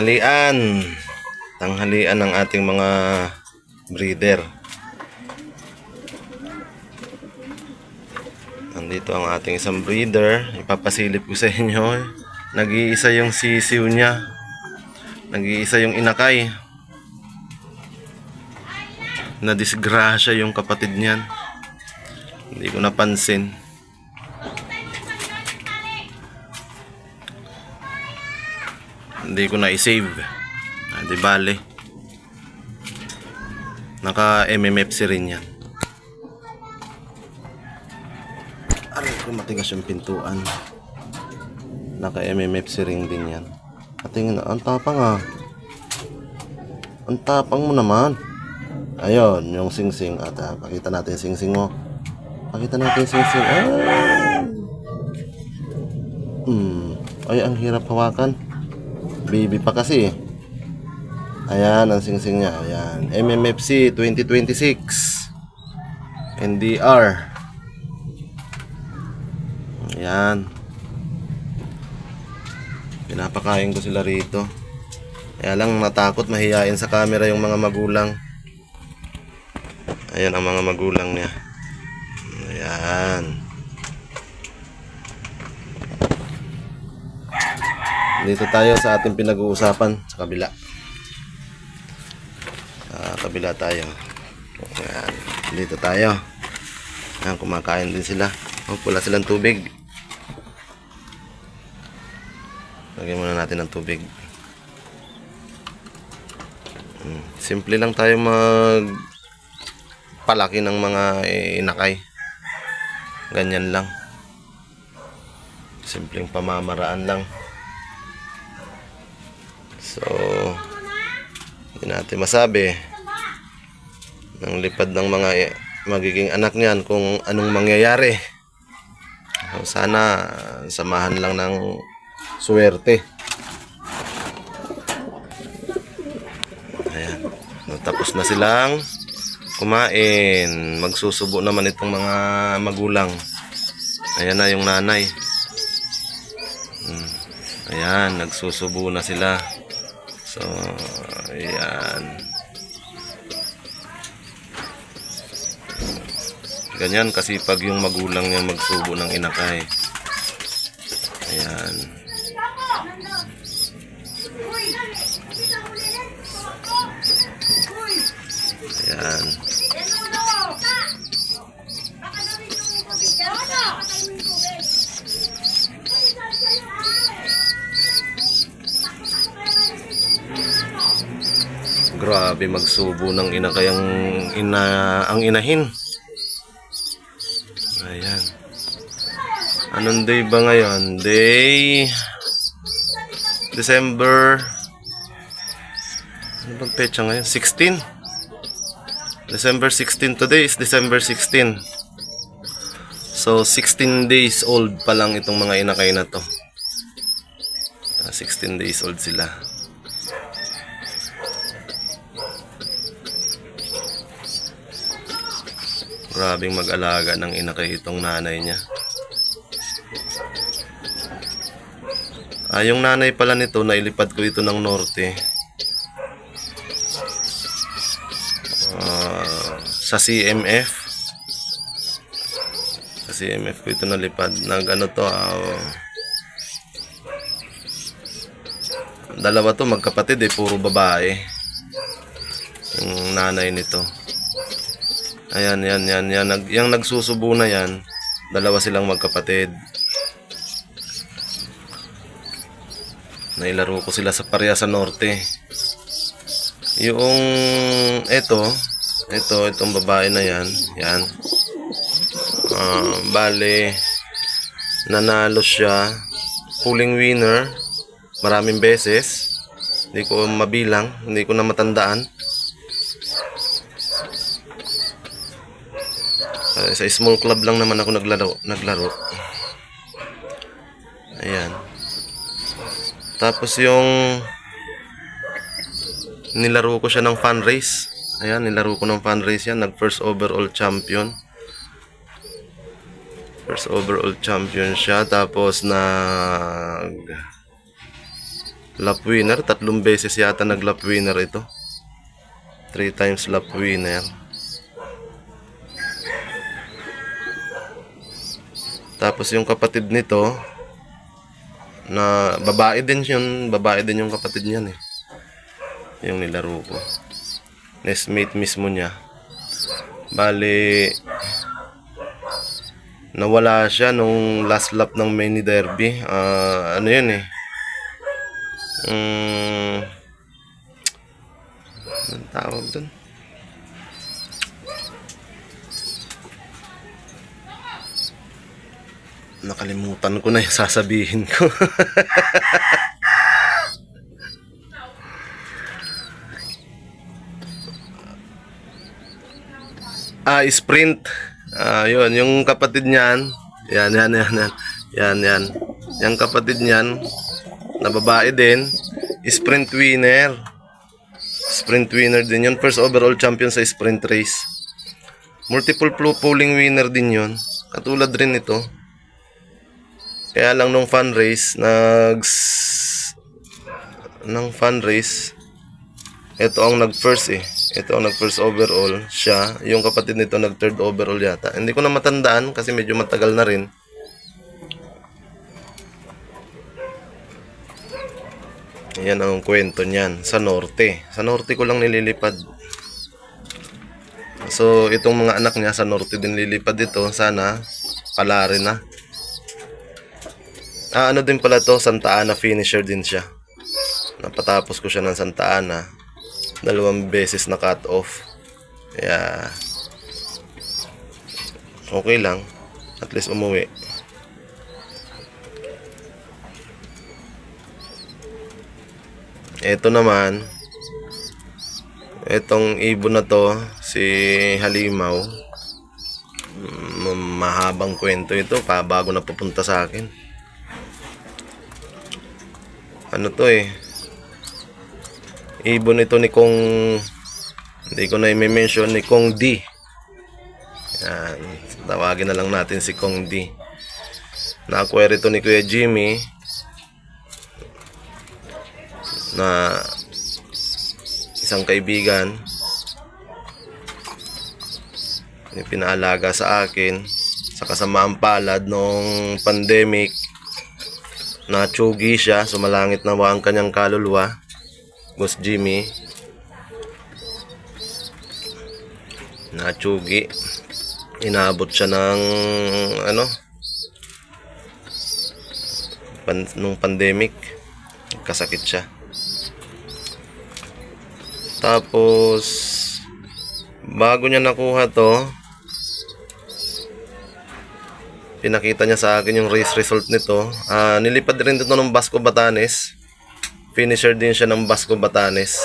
Tanghalian ng ating mga breeder. Nandito ang ating isang breeder. Ipapasilip ko sa inyo. Nag-iisa yung sisiw niya. Nag-iisa yung inakay. Nadisgrasya yung kapatid niyan. Hindi ko napansin. Hindi ko na i-save. Di bale. Naka MMFC rin yan. Aray ko, matigas yung pintuan. Naka MMFC ring din yan. Patingin na, ang tapang ah. Ang tapang mo naman. Ayun, yung singsing. At pakita natin singsing mo. Pakita natin singsing. Ay, ang hirap hawakan. Baby pa kasi. Ayan, ang singsing niya. Ayan, MMFC 2026 NDR. Ayan. Pinapakain ko sila rito. Kaya lang natakot, mahihain sa camera yung mga magulang. Ayan ang mga magulang niya. Ayan. Dito tayo sa ating pinag-uusapan sa kabila. Sa kabila tayo. Ayan. Dito tayo. Ayan, kumakain din sila. Wala silang tubig. Lagyan muna natin ng tubig. Simple lang tayo magpalaki ng mga inakay. Ganyan lang. Simpleng pamamaraan lang. So, hindi natin masabi ng lipad ng mga magiging anak niyan kung anong mangyayari. Sana samahan lang ng swerte. Ayan. Tapos na silang kumain. Magsusubo naman itong mga magulang. Ayan na yung nanay. Ayan, nagsusubo na sila. So, ayan. Ganyan kasi pag yung magulang niya magsubo ng inakay. Ayan. Ayan. Grabe magsubo ng inakay ang inahin. Ayan. Anong day ba ngayon? Day December. Ano bang petsa ngayon? 16. December 16. Today is December 16. So 16 days old pa lang itong mga inakay na to. 16 days old sila. Grabing mag-alaga ng inakay itong nanay niya. Yung nanay pala nito, nailipad ko ito ng norte. Sa CMF. Sa CMF ko ito nalipad. Nag-ano to, dalawa to magkapatid puro babae. Yung nanay nito. Ayan, yan. Yung nagsusubo na yan, dalawa silang magkapatid. Nailaro ko sila sa pareha sa norte. Yung itong babae na yan, bale, nanalo siya, pulling winner, maraming beses. Hindi ko mabilang, hindi ko na matandaan. Sa small club lang naman ako naglaro. Ayan. Tapos yung nilaro ko siya ng fun race. Ayan, nilaro ko ng fun race yan. Nag first overall champion. First overall champion siya. Tapos Lap winner, 3 beses yata nag-lap winner ito. 3 times lap winner. Tapos yung kapatid nito, na babae din yung kapatid niyan eh. Yung nilaro ko. Nestmate mismo niya. Bali, nawala siya nung last lap ng mini derby. Ano yun eh. Anong tawag dun? Nakalimutan ko na yung sasabihin ko. Sprint. Yun, yung kapatid niyan. Yan. Yung kapatid niyan, na babae din, sprint winner. Sprint winner din yun. First overall champion sa sprint race. Multiple polling winner din yun. Katulad rin ito. Kaya lang nung fun race, ito ang nag-first eh. Ito ang nag-first overall. Siya, yung kapatid nito nag-third overall yata. Hindi ko na matandaan kasi medyo matagal na rin. Yan ang kwento niyan. Sa norte. Sa norte ko lang nililipad. So, itong mga anak niya sa norte din lilipad ito. Sana, pala rin na. Ano din pala to, Santa Ana finisher din siya. Napatapos ko siya ng Santa Ana. 2 beses na cut off. Kaya okay lang. At least umuwi. Ito naman, itong ibon na to, si Halimaw. Mahabang kwento ito pa bago na pupunta sa akin. Ano to eh, ibon ito ni Kong, hindi ko na i-mention, ni Kong D. Yan, tawagin na lang natin si Kong D. Na-acquire ito ni Kuya Jimmy na isang kaibigan, pinaalaga sa akin sa kasamaang palad nung pandemic. Natsugi siya, sumalangit na ang kanyang kaluluwa, Boss Jimmy. Natsugi. Inabot siya ng nung pandemic. Kasakit siya. Tapos bago niya nakuha to, pinakita niya sa akin yung race result nito. Nilipad rin dito ng Basco Batanes. Finisher din siya ng Basco Batanes.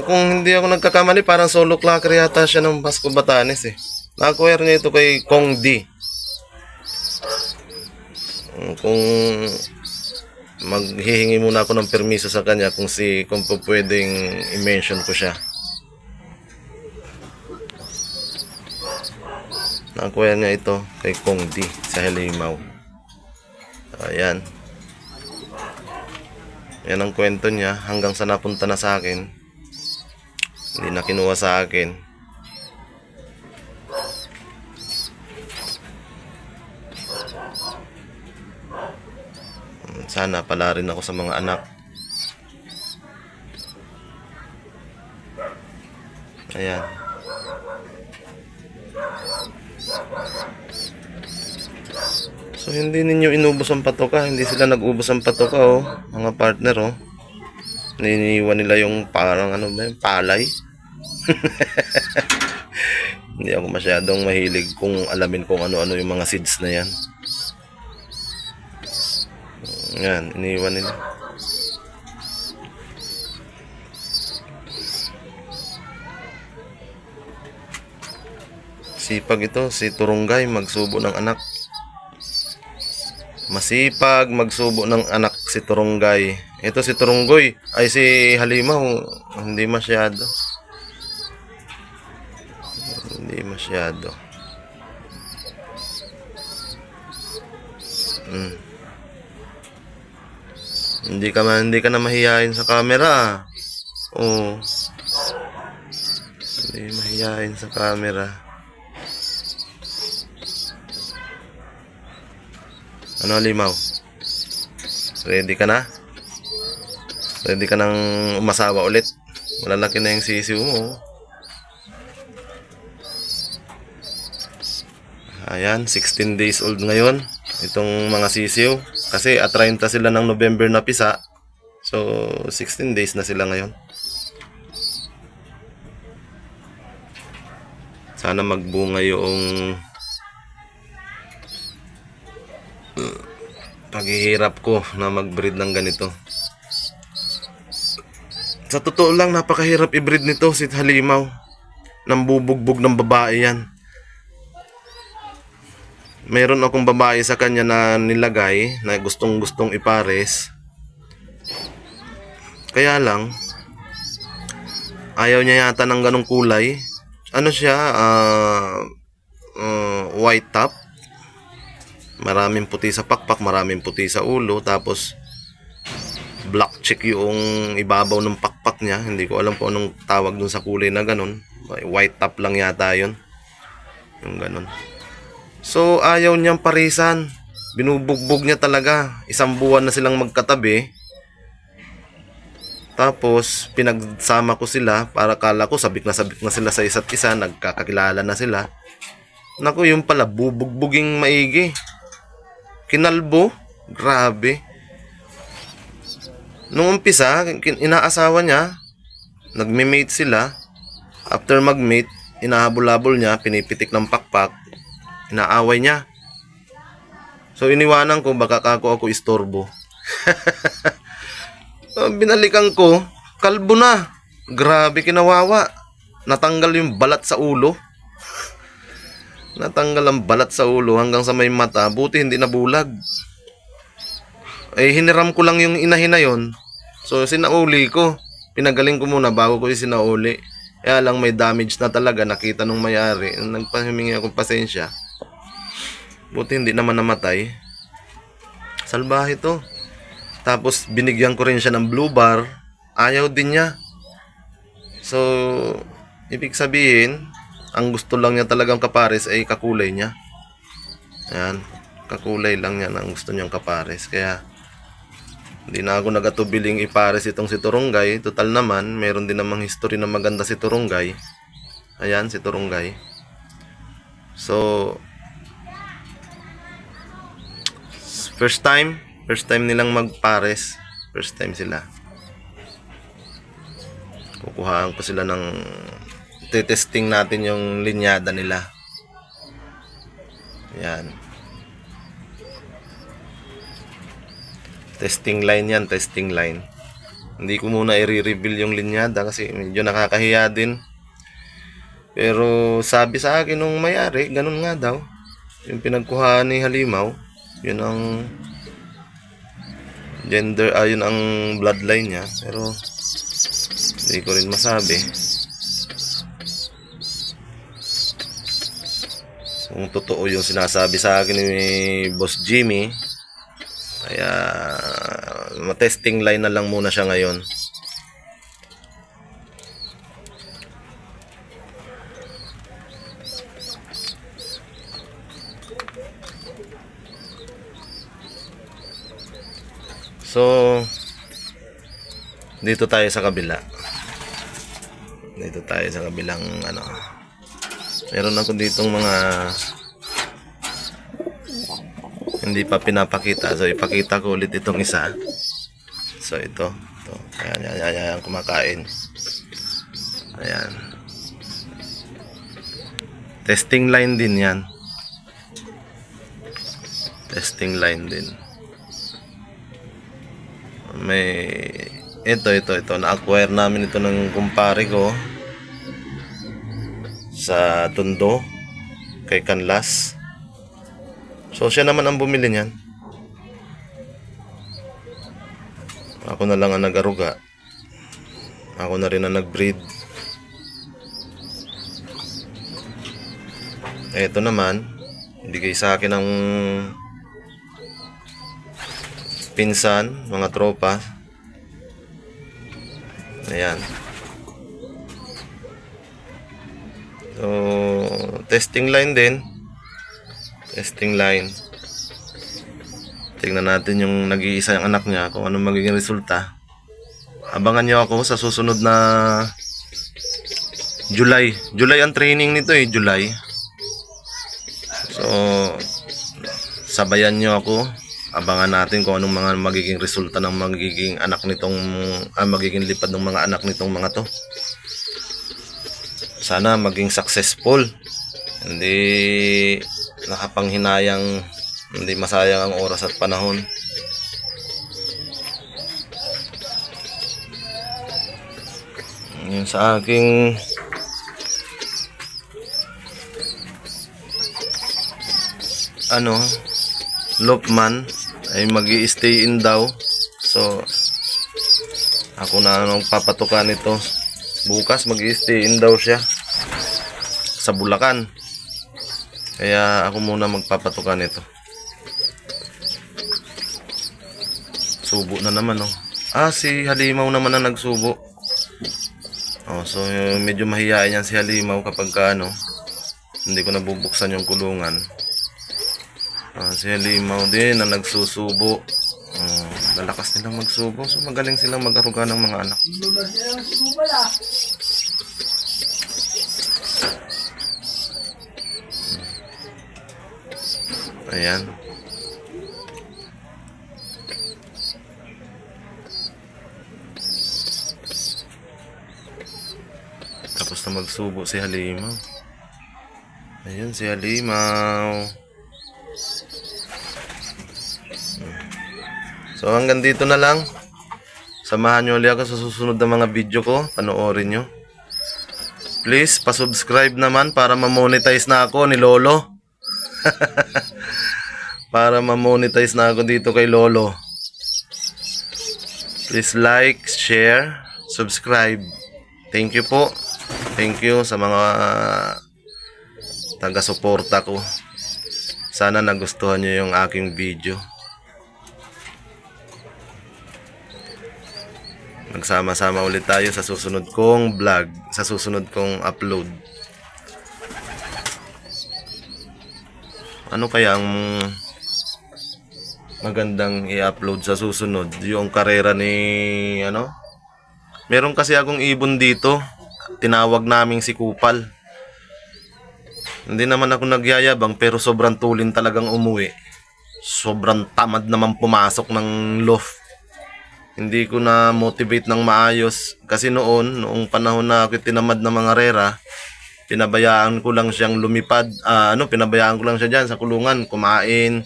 Kung hindi ako nagkakamali, parang solo clocker yata siya ng Basco Batanes eh. Na-acquire niya ito kay Kong D. Kung maghihingi muna ako ng permiso sa kanya kung pwedeng i-mention ko siya. Na-acquire niya ito kay Kong D sa Halimaw. Ayan. Yan ang kwento niya hanggang sa napunta na sa akin. Hindi na kinuha sa akin. Sana pala rin ako sa mga anak. Ayan. So hindi ninyo inubos ang patoka, hindi sila nag-ubos ang patoka oh, mga partner oh. Niniwan nila yung parang palay. Hindi ako masyadong mahilig kung alamin kung ano-ano yung mga seeds na yan. Yan, iniwan nila. Sipag ito, si Turunggay magsubo ng anak. Masipag magsubo ng anak si Turunggay. Ito si Turunggoy, ay si Halimaw, hindi masyado. Hindi masyado. Mm. Hindi ka na mahihain sa camera. Oo. Hindi mahihain sa camera. Ano, Limaw? Ready ka na? Ready ka nang umasawa ulit? Malalaki na yung sisiw mo. Ayan, 16 days old ngayon itong mga sisiw. Kasi at 30 sila ng November na pisa. So, 16 days na sila ngayon. Sana magbunga yung paghihirap ko na mag-breed ng ganito. Sa totoo lang, napakahirap i-breed nito si Halimaw. Nambubugbog ng babae yan. Meron akong babae sa kanya na nilagay na gustong ipares. Kaya lang, ayaw niya yata ng ganong kulay. Ano siya, white top. Maraming puti sa pakpak, maraming puti sa ulo. Tapos, black check yung ibabaw ng pakpak niya. Hindi ko alam kung anong tawag dun sa kulay na ganon. White top lang yata yun. Yung ganon. So, ayaw niyang parisan. Binubugbog niya talaga. 1 buwan na silang magkatabi. Tapos, pinagsama ko sila para kala ko sabik na sila sa isa't isa. Nagkakakilala na sila. Naku, yung pala, bubugbuging maigi. Kinalbo. Grabe. Nung umpisa, inaasawa niya. Nagme-mate sila. After mag-mate, inahabol-habol niya. Pinipitik ng pakpak. Inaaway niya. So, iniwanan ko, baka ako istorbo. Binalikan ko, kalbo na. Grabe, kinawawa. Natanggal yung balat sa ulo. Natanggal ang balat sa ulo hanggang sa may mata. Buti hindi nabulag. Eh, hiniram ko lang yung inahin na yun. So, sinauli ko. Pinagaling ko muna bago ko sinauli. Kaya lang may damage na talaga. Nakita nung may-ari. Nagpahimingi akong pasensya. Buti hindi naman namatay. Salbahe to. Tapos binigyan ko rin siya ng blue bar. Ayaw din niya. So, ibig sabihin, ang gusto lang niya talagang kapares ay kakulay niya. Ayan. Kakulay lang niya ang gusto niyang kapares. Kaya, hindi na ako nagatubiling ipares itong si Turunggay. Total naman, meron din namang history na maganda si Turunggay. Ayan, si Turunggay. So, first time nilang magpares. First time sila. Kukuhaan ko sila ng testing natin yung linyada nila. Yan. Testing line yan, testing line. Hindi ko muna i-reveal yung linyada kasi medyo nakakahiya din. Pero sabi sa akin nung may-ari, ganun nga daw. Yung pinagkuhaan ni Halimaw, yun ang gender, yun ang bloodline niya. Pero hindi ko rin masabi. Kung totoo yung sinasabi sa akin ni Boss Jimmy, kaya matesting line na lang muna siya ngayon. So, dito tayo sa kabila. Dito tayo sa kabilang ano. Meron ako ditong mga hindi pa pinapakita. So, ipakita ko ulit itong isa. So, ito. Ayan, kumakain. Ayan. Testing line din yan. Testing line din. May ito na-acquire namin ito ng kumpare ko sa Tondo kay Canlas. So siya naman ang bumili niyan. Ako na lang ang nag-aruga. Ako na rin ang nag-breed. Ito naman, bigay sa akin ng pinsan, mga tropa. Ayan. So, testing line din. Testing line. Tingnan natin yung nag-iisa yung anak niya kung anong magiging resulta. Abangan nyo ako sa susunod na July. July ang training nito eh, July. So, sabayan nyo ako. Abangan natin kung anong mga magiging resulta ng magiging anak nitong magiging lipad ng mga anak nitong mga to. Sana maging successful. Hindi nakapanghinayang, hindi masayang ang oras at panahon. Yun sa aking Lopman ay magi-stay in daw. So ako na papatukan nito. Bukas magi-stay in daw siya sa Bulacan. Kaya ako muna magpapatukan nito. Subo na naman si Halimaw naman na nagsubo. So medyo mahihain yan si Halimaw kapag hindi ko nabubuksan yung kulungan. Si Halimaw din na nagsusubo. Lalakas nilang magsubo. So magaling silang mag-aruga ng mga anak. Ayan. Tapos na magsubo si Halimaw. Ayun si Halimaw. So hanggang dito na lang. Samahan nyo ulit ako sa susunod na mga video ko. Panoorin nyo. Please, pasubscribe naman para ma-monetize na ako ni Lolo. Para ma-monetize na ako dito kay Lolo. Please like, share, subscribe. Thank you po. Thank you sa mga taga-suporta ko. Sana nagustuhan nyo yung aking video. Magsama-sama ulit tayo sa susunod kong vlog, sa susunod kong upload. Ano kaya ang magandang i-upload sa susunod? Yung karera ni meron kasi akong ibon dito. Tinawag naming si Kupal. Hindi naman ako nagyayabang pero sobrang tulin talagang umuwi. Sobrang tamad naman pumasok ng loft. Hindi ko na motivate ng maayos kasi noong panahon na ako tinamad ng mga rera, pinabayaan ko lang siyang lumipad, pinabayaan ko lang siya diyan sa kulungan, kumain,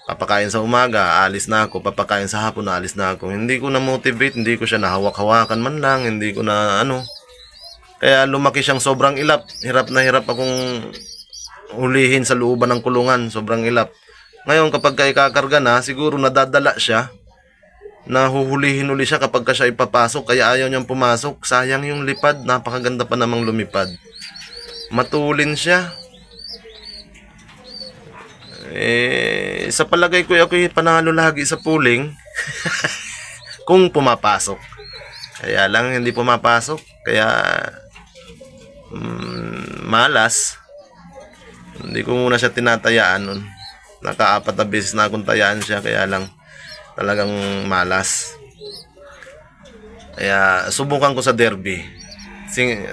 papakain sa umaga, alis na ako, papakain sa hapon, alis na ako. Hindi ko na motivate, hindi ko siya nahawak-hawakan man lang, hindi ko na Kaya lumaki siyang sobrang ilap. Hirap na hirap akong hulihin sa looban ng kulungan, sobrang ilap. Ngayon kapag ikakarga na, siguro nadadala siya. Nahuhulihin uli siya kapag siya ipapasok, kaya ayaw niyang pumasok. Sayang yung lipad, napakaganda pa namang lumipad. Matulin siya. Sa palagay ko ako'y panalo lagi sa pooling kung pumapasok. Kaya lang hindi pumapasok, kaya malas. Hindi ko muna siya tinatayaan nun. Naka-4 na beses na akong tayaan siya, kaya lang talagang malas. Kaya subukan ko sa derby.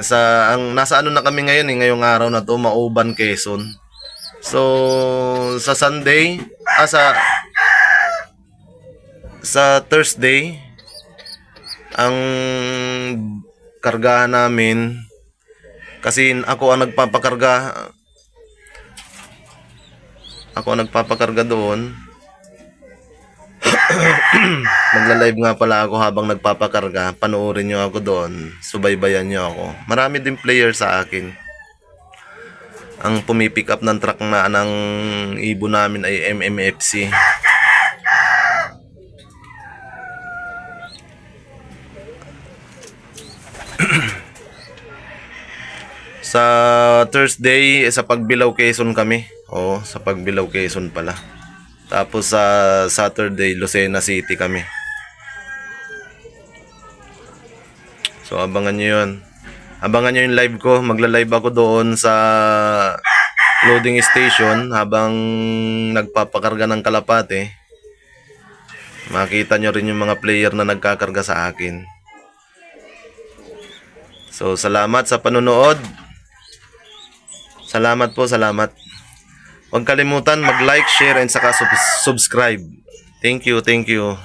Nasa na kami ngayon ngayong araw na to, Mauban, Quezon. So sa Sunday, sa Thursday, ang kargahan namin, kasi ako ang nagpapakarga doon. Magla-live nga pala ako habang nagpapakarga. Panoorin nyo ako doon. Subaybayan nyo ako. Marami din player sa akin. Ang pumipick up ng truck ng ibon namin ay MMFC. Sa Thursday, sa Pagbilao, Quezon kami. Sa Pagbilao, Quezon pala. Tapos sa Saturday, Lucena City kami. So abangan nyo yun. Abangan nyo yung live ko. Magla-live ako doon sa loading station habang nagpapakarga ng kalapate. Makita nyo rin yung mga player na nagkakarga sa akin. So salamat sa panonood. Salamat po, salamat. Huwag kalimutan mag-like, share, and saka subscribe. Thank you, thank you.